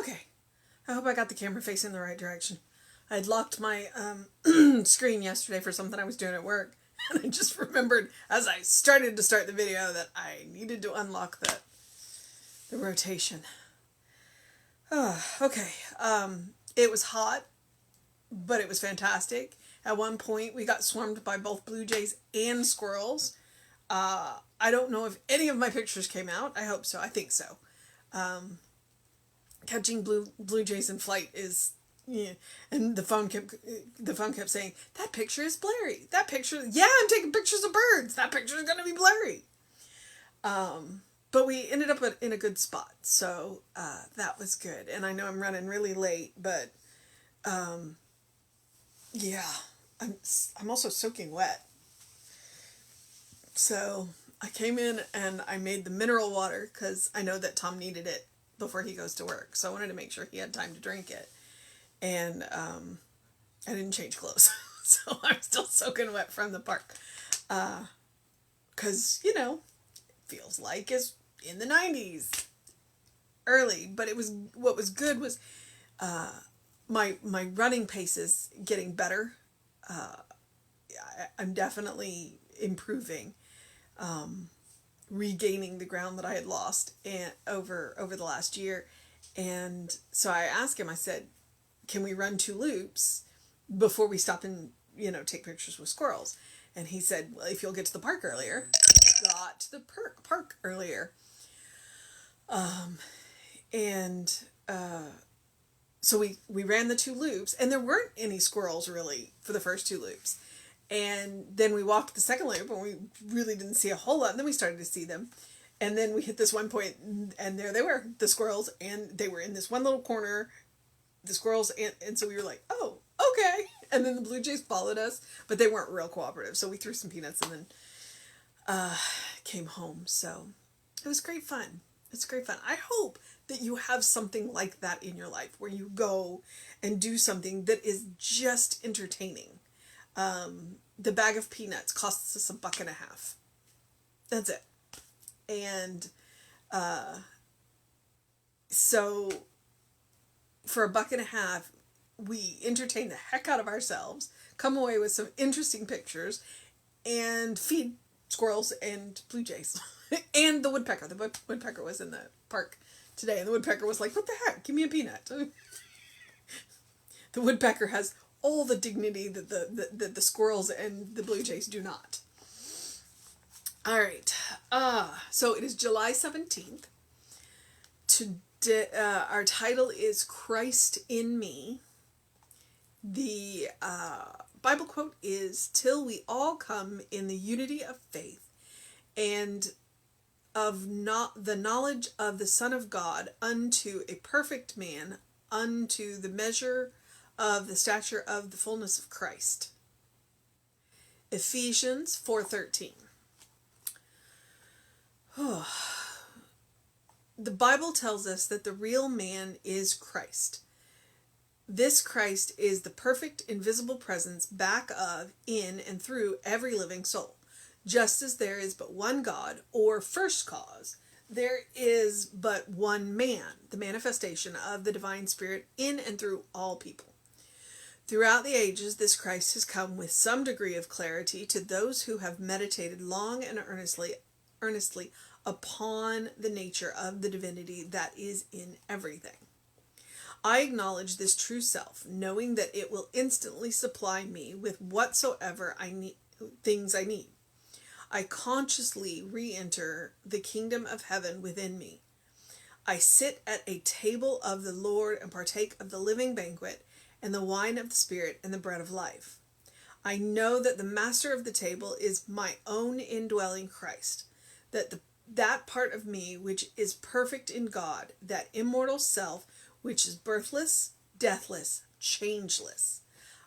Okay, I hope I got the camera facing the right direction. I had locked my screen yesterday for something I was doing at work, and I just remembered as I started to start the video that I needed to unlock the rotation. Okay, it was hot, but it was fantastic. At one point, we got swarmed by both blue jays and squirrels. I don't know if any of my pictures came out. I hope so. I think so. Catching blue jays in flight is, yeah. And the phone kept saying, that picture is blurry. That picture, yeah, I'm taking pictures of birds. That picture is going to be blurry. But we ended up in a good spot, so that was good. And I know I'm running really late, but yeah, I'm also soaking wet. So I came in and I made the mineral water because I know that Tom needed it before he goes to work. So I wanted to make sure he had time to drink it. And I didn't change clothes. So I'm still soaking wet from the park. Because, it feels like it's in the 90s. Early. But what was good was my running pace is getting better. I'm definitely improving. Regaining the ground that I had lost over the last year. And so I asked him, I said, can we run 2 loops before we stop and, take pictures with squirrels? And he said, well, if you'll get to the park earlier. Got to the park earlier. So we ran the 2 loops, and there weren't any squirrels really for the first 2 loops. And then we walked the second loop, and we really didn't see a whole lot. And then we started to see them. And then we hit this one point, and there they were, the squirrels, and they were in this one little corner, the squirrels, and so we were like, oh, okay. And then the blue jays followed us, but they weren't real cooperative. So we threw some peanuts and then came home. So it was great fun. It's great fun. I hope that you have something like that in your life where you go and do something that is just entertaining. The bag of peanuts costs us $1.50. That's it. And so for $1.50, we entertain the heck out of ourselves, come away with some interesting pictures, and feed squirrels and blue jays. And the woodpecker. The woodpecker was in the park today, and the woodpecker was like, what the heck? Give me a peanut. The woodpecker has all the dignity that the squirrels and the blue jays do not. All right. So it is July 17th. Today, our title is Christ in Me. The Bible quote is, till we all come in the unity of faith and of not the knowledge of the Son of God unto a perfect man, unto the measure of the stature of the fullness of Christ. Ephesians 4:13. The Bible tells us that the real man is Christ. This Christ is the perfect invisible presence back of, in, and through every living soul. Just as there is but one God, or first cause, there is but one man, the manifestation of the divine Spirit in and through all people. Throughout the ages, this Christ has come with some degree of clarity to those who have meditated long and earnestly upon the nature of the divinity that is in everything. I acknowledge this true self, knowing that it will instantly supply me with whatsoever things I need. I consciously re-enter the kingdom of heaven within me. I sit at a table of the Lord and partake of the living banquet and the wine of the Spirit and the bread of life. I know that the master of the table is my own indwelling Christ, that part of me which is perfect in God, that immortal self which is birthless, deathless, changeless.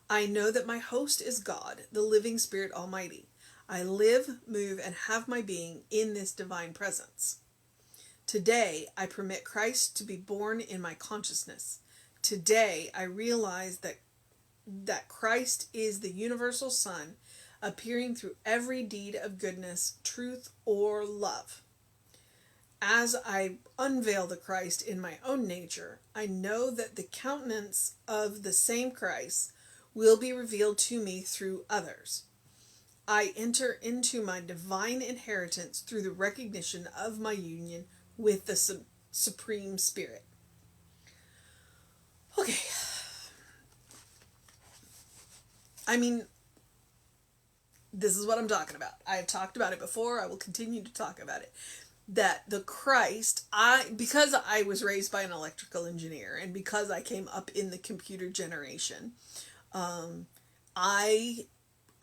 I know that my host is God, the living Spirit Almighty. I live, move, and have my being in this divine presence. Today, I permit Christ to be born in my consciousness. Today, I realize that Christ is the universal Son, appearing through every deed of goodness, truth, or love. as I unveil the Christ in my own nature, I know that the countenance of the same Christ will be revealed to me through others. I enter into my divine inheritance through the recognition of my union with the Supreme Spirit. Okay. I mean, this is what I'm talking about. I've talked about it before. I will continue to talk about it. That the Christ, because I was raised by an electrical engineer and because I came up in the computer generation, I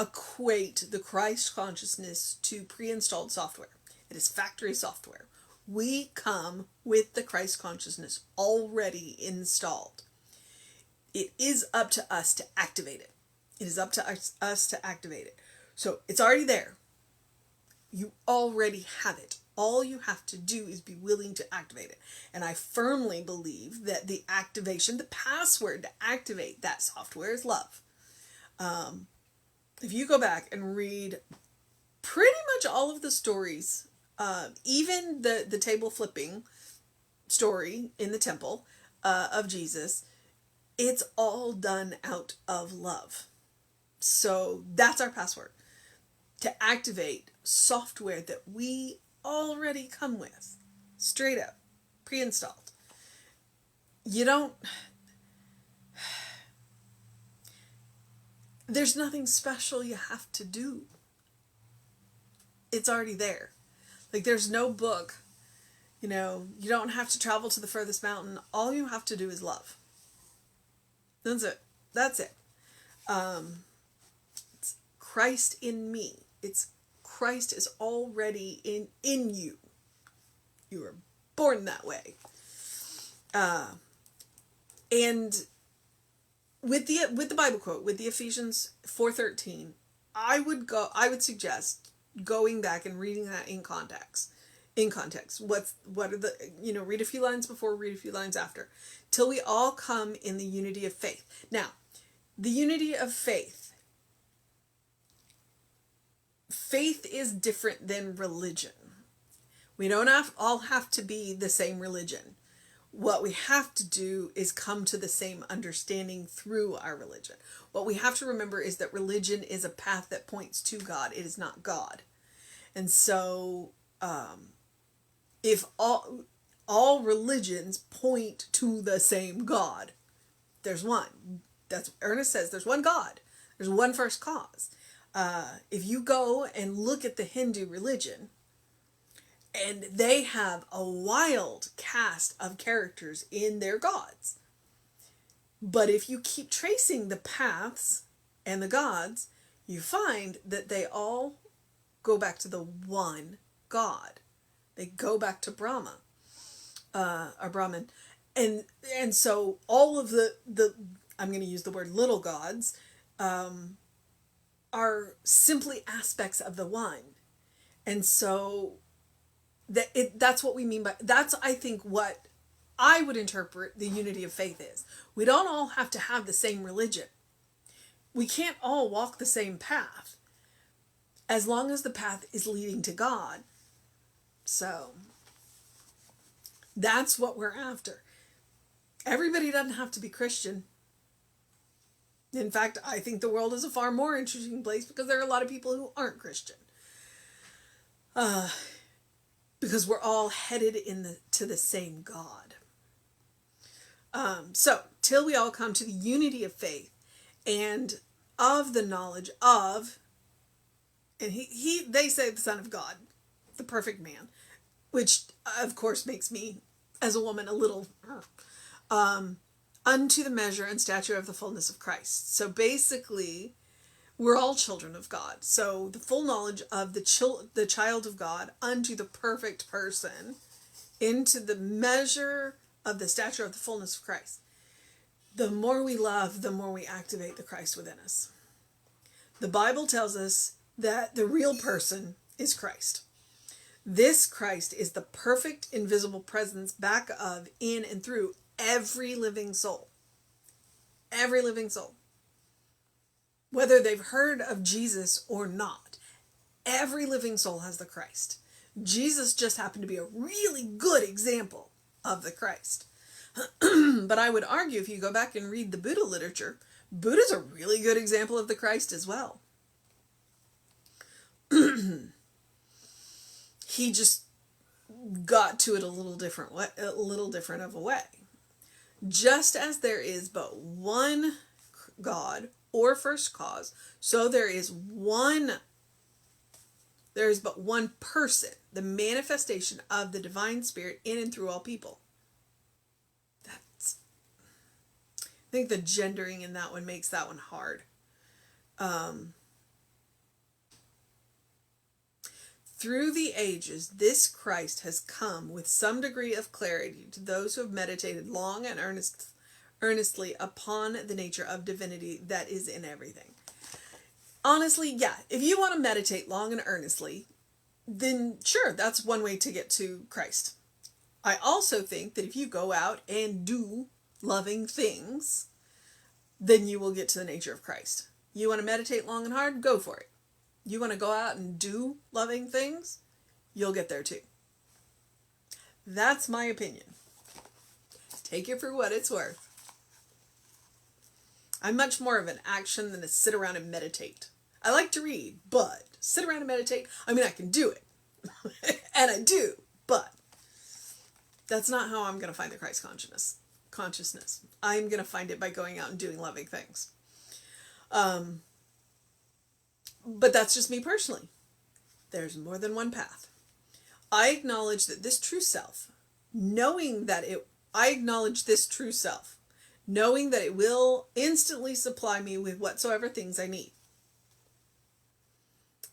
equate the Christ consciousness to pre-installed software. It is factory software. We come with the Christ consciousness already installed. It is up to us to activate it. It is up to us to activate it. So it's already there. You already have it. All you have to do is be willing to activate it. And I firmly believe that the activation, the password to activate that software is love. If you go back and read pretty much all of the stories, even the table flipping story in the temple of Jesus, it's all done out of love. So that's our password. To activate software that we already come with. Straight up. Pre-installed. You don't... There's nothing special you have to do. It's already there. Like, there's no book. You don't have to travel to the furthest mountain. All you have to do is love. That's it. That's it. It's Christ in me. It's Christ is already in you. You were born that way. And with the Bible quote, with the Ephesians 4:13, I would suggest going back and reading that in context. What are the, read a few lines before, read a few lines after, till we all come in the unity of faith. Now, the unity of faith is different than religion. We don't all have to be the same religion. What we have to do is come to the same understanding through our religion. What we have to remember is that religion is a path that points to God. It is not God. And so, if all religions point to the same God, there's one. That's what Ernest says. There's one God. There's one first cause. If you go and look at the Hindu religion, and they have a wild cast of characters in their gods. But if you keep tracing the paths and the gods, you find that they all go back to the one God. They go back to Brahma, or Brahman. And so all of the I'm going to use the word little gods, are simply aspects of the one. And so that's what we mean by, that's, I think, what I would interpret the unity of faith is. We don't all have to have the same religion. We can't all walk the same path, as long as the path is leading to God. So that's what we're after. Everybody doesn't have to be Christian. In fact, I think the world is a far more interesting place because there are a lot of people who aren't Christian. Because we're all headed to the same God. So, till we all come to the unity of faith and of the knowledge of, and they say the Son of God, the perfect man, which of course makes me, as a woman, a little, unto the measure and stature of the fullness of Christ. So basically, we're all children of God. So the full knowledge of the child of God unto the perfect person, into the measure of the stature of the fullness of Christ. The more we love, the more we activate the Christ within us. The Bible tells us that the real person is Christ. This Christ is the perfect invisible presence back of, in, and through every living soul. Every living soul. Whether they've heard of Jesus or not, every living soul has the Christ. Jesus just happened to be a really good example of the Christ. But I would argue, if you go back and read the Buddha literature, Buddha's a really good example of the Christ as well. He just got to it a little different way, a little different of a way. Just as there is but one God or first cause, so there is but one person, the manifestation of the divine spirit in and through all people. I think the gendering in that one makes that one hard. Through the ages, this Christ has come with some degree of clarity to those who have meditated long and earnestly upon the nature of divinity that is in everything. Honestly, yeah, if you want to meditate long and earnestly, then sure, that's one way to get to Christ. I also think that if you go out and do loving things, then you will get to the nature of Christ. You want to meditate long and hard? Go for it. You want to go out and do loving things? You'll get there too. That's my opinion. Take it for what it's worth. I'm much more of an action than to sit around and meditate. I like to read, but sit around and meditate, I mean, I can do it. And I do, but that's not how I'm going to find the Christ consciousness. I'm going to find it by going out and doing loving things. But that's just me personally. There's more than one path. I acknowledge that this true self, knowing that it will instantly supply me with whatsoever things I need.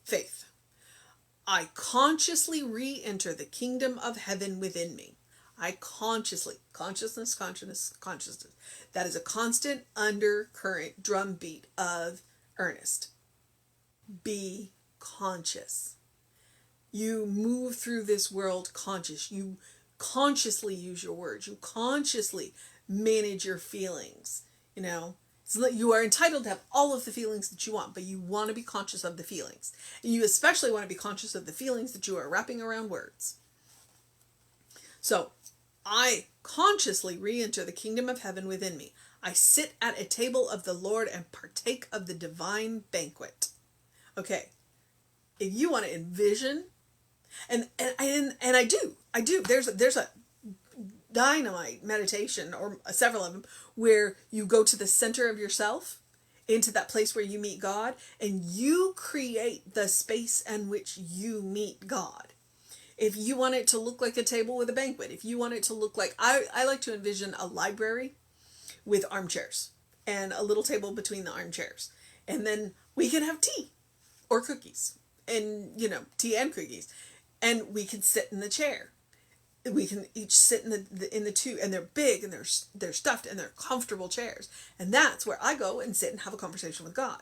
Faith. I consciously re-enter the kingdom of heaven within me. I consciously, consciousness. That is a constant undercurrent drumbeat of earnest. Be conscious. You move through this world conscious. You consciously use your words. You consciously manage your feelings. You know, so you are entitled to have all of the feelings that you want, but you want to be conscious of the feelings. And you especially want to be conscious of the feelings that you are wrapping around words. So, I consciously re-enter the kingdom of heaven within me. I sit at a table of the Lord and partake of the divine banquet. Okay, if you want to envision, and I do. There's a dynamite meditation, or several of them, where you go to the center of yourself, into that place where you meet God, and you create the space in which you meet God. If you want it to look like a table with a banquet, if you want it to look like, I like to envision a library with armchairs and a little table between the armchairs, and then we can have tea or cookies, and tea and cookies, and we can sit in the chair. We can each sit in the two, and they're big, and they're stuffed, and they're comfortable chairs, and that's where I go and sit and have a conversation with God.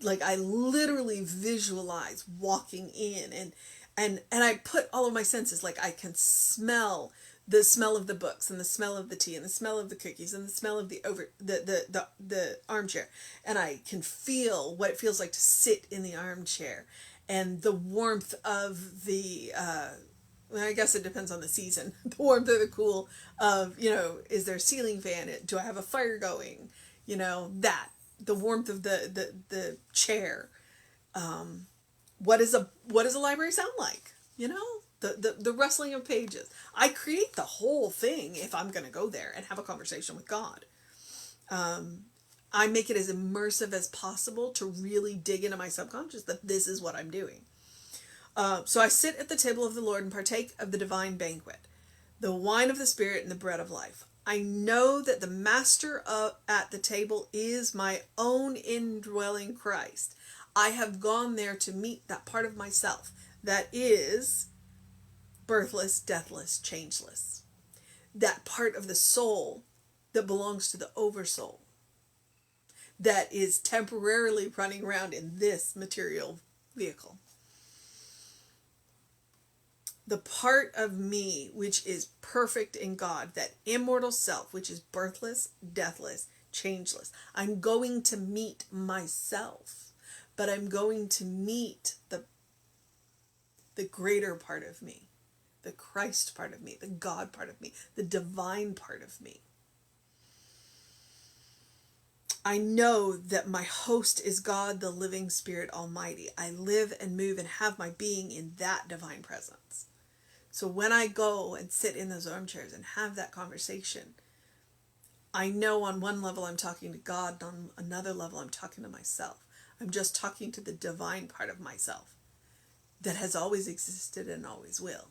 Like, I literally visualize walking in, and I put all of my senses, like I can smell the smell of the books, and the smell of the tea, and the smell of the cookies, and the smell of the armchair, and I can feel what it feels like to sit in the armchair, and the warmth of the I guess it depends on the season. The warmth or the cool of, is there a ceiling fan? Do I have a fire going? The warmth of the chair. What does a library sound like? The rustling of pages. I create the whole thing if I'm going to go there and have a conversation with God. I make it as immersive as possible to really dig into my subconscious that this is what I'm doing. So I sit at the table of the Lord and partake of the divine banquet, the wine of the Spirit and the bread of life. I know that the master at the table is my own indwelling Christ. I have gone there to meet that part of myself that is birthless, deathless, changeless. That part of the soul that belongs to the oversoul, that is temporarily running around in this material vehicle. The part of me which is perfect in God, that immortal self, which is birthless, deathless, changeless. I'm going to meet myself, but I'm going to meet the the greater part of me, the Christ part of me, the God part of me, the divine part of me. I know that my host is God, the living Spirit Almighty. I live and move and have my being in that divine presence. So when I go and sit in those armchairs and have that conversation, I know on one level I'm talking to God, on another level I'm talking to myself. I'm just talking to the divine part of myself that has always existed and always will.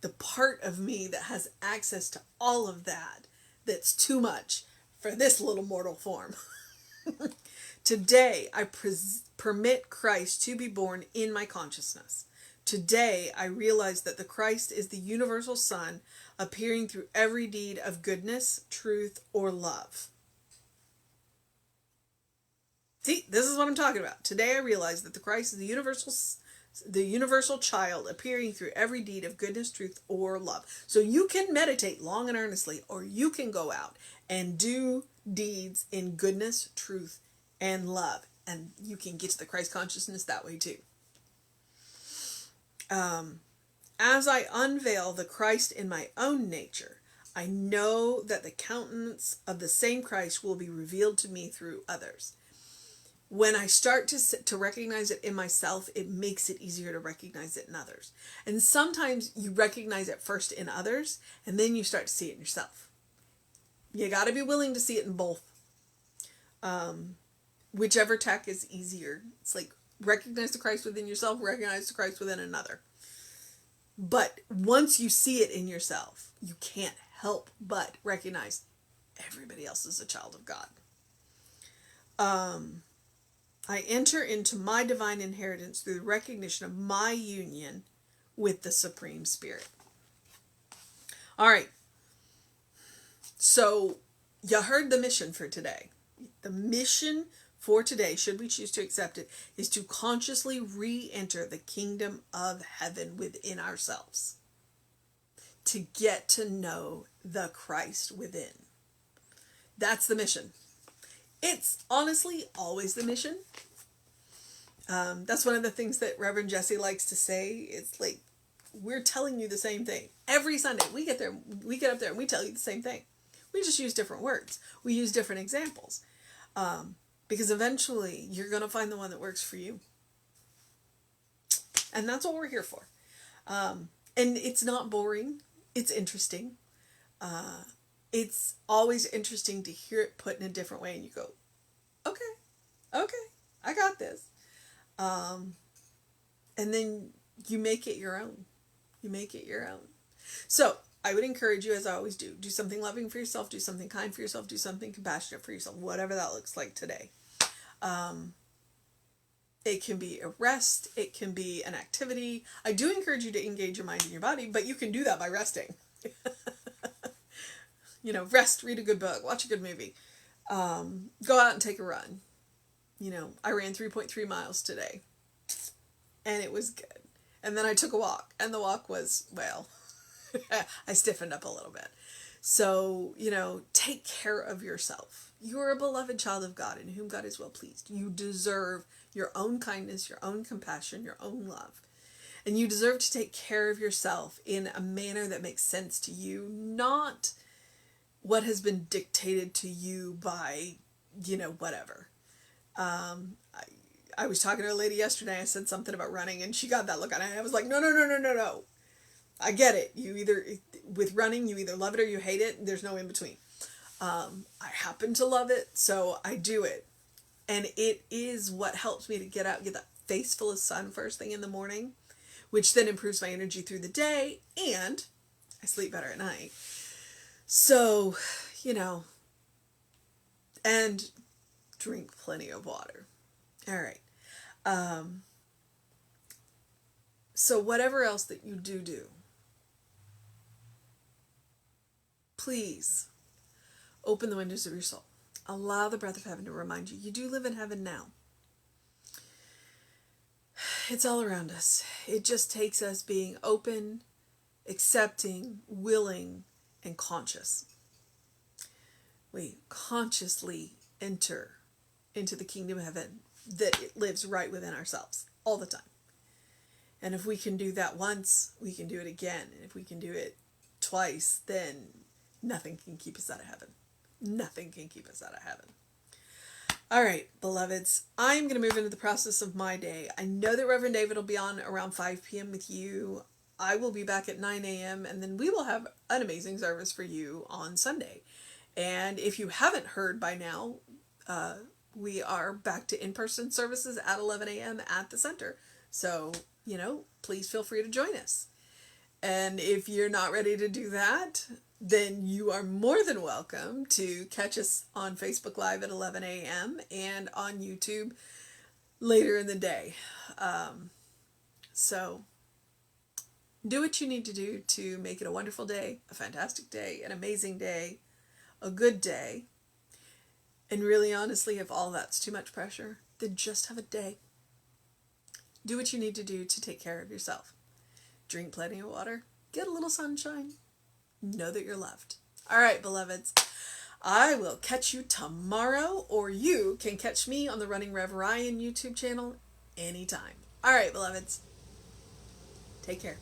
The part of me that has access to all of that, that's too much for this little mortal form. Today, I permit Christ to be born in my consciousness. Today, I realize that the Christ is the universal Son appearing through every deed of goodness, truth, or love. See, this is what I'm talking about. Today, I realize that the Christ is the universal child appearing through every deed of goodness, truth, or love. So you can meditate long and earnestly, or you can go out and do deeds in goodness, truth, and love. And you can get to the Christ consciousness that way too. As I unveil the Christ in my own nature, I know that the countenance of the same Christ will be revealed to me through others. When I start to recognize it in myself, it makes it easier to recognize it in others. And sometimes you recognize it first in others, and then you start to see it in yourself. You got to be willing to see it in both. Whichever tack is easier. It's like recognize the Christ within yourself, recognize the Christ within another. But once you see it in yourself, you can't help but recognize everybody else is a child of God. I enter into my divine inheritance through the recognition of my union with the Supreme Spirit. All right. So you heard the mission for today. The mission for today, should we choose to accept it, is to consciously re-enter the kingdom of heaven within ourselves. To get to know the Christ within. That's the mission. It's honestly always the mission. That's one of the things that Reverend Jesse likes to say. It's like, we're telling you the same thing. Every Sunday, we get up there and we tell you the same thing. We just use different words. We use different examples. Because eventually, you're going to find the one that works for you. And that's what we're here for. And it's not boring. It's interesting. It's always interesting to hear it put in a different way. And you go, okay, I got this. And then you make it your own. So I would encourage you, as I always do something loving for yourself, do something kind for yourself, do something compassionate for yourself, whatever that looks like today. It can be a rest. It can be an activity. I do encourage you to engage your mind and your body, but you can do that by resting. Rest, read a good book, watch a good movie, go out and take a run. I ran 3.3 miles today and it was good. And then I took a walk and the walk was, well, I stiffened up a little bit. So, take care of yourself. You're a beloved child of God in whom God is well pleased. You deserve your own kindness, your own compassion, your own love. And you deserve to take care of yourself in a manner that makes sense to you, not what has been dictated to you by, whatever. I was talking to a lady yesterday. I said something about running and she got that look on it. I was like, no. I get it. With running, you either love it or you hate it. There's no in between. I happen to love it, so I do it. And it is what helps me to get out, get that face full of sun first thing in the morning, which then improves my energy through the day, and I sleep better at night. So, and drink plenty of water. All right. So whatever else that you do, please open the windows of your soul. Allow the breath of heaven to remind you, you do live in heaven now. It's all around us. It just takes us being open, accepting, willing, and conscious. We consciously enter into the kingdom of heaven that it lives right within ourselves all the time. And if we can do that once, we can do it again. And if we can do it twice, then nothing can keep us out of heaven. Nothing can keep us out of heaven. All right, beloveds, I'm going to move into the process of my day. I know that Reverend David will be on around 5 p.m. with you. I will be back at 9 a.m. and then we will have an amazing service for you on Sunday. And if you haven't heard by now, we are back to in-person services at 11 a.m. at the center. So, please feel free to join us. And if you're not ready to do that, then you are more than welcome to catch us on Facebook Live at 11 a.m. and on YouTube later in the day. So do what you need to do to make it a wonderful day, a fantastic day, an amazing day, a good day. And really, honestly, if all that's too much pressure, then just have a day. Do what you need to do to take care of yourself. Drink plenty of water. Get a little sunshine. Know that you're loved. All right, beloveds. I will catch you tomorrow, or you can catch me on the Running Rev Ryan YouTube channel anytime. All right, beloveds. Take care.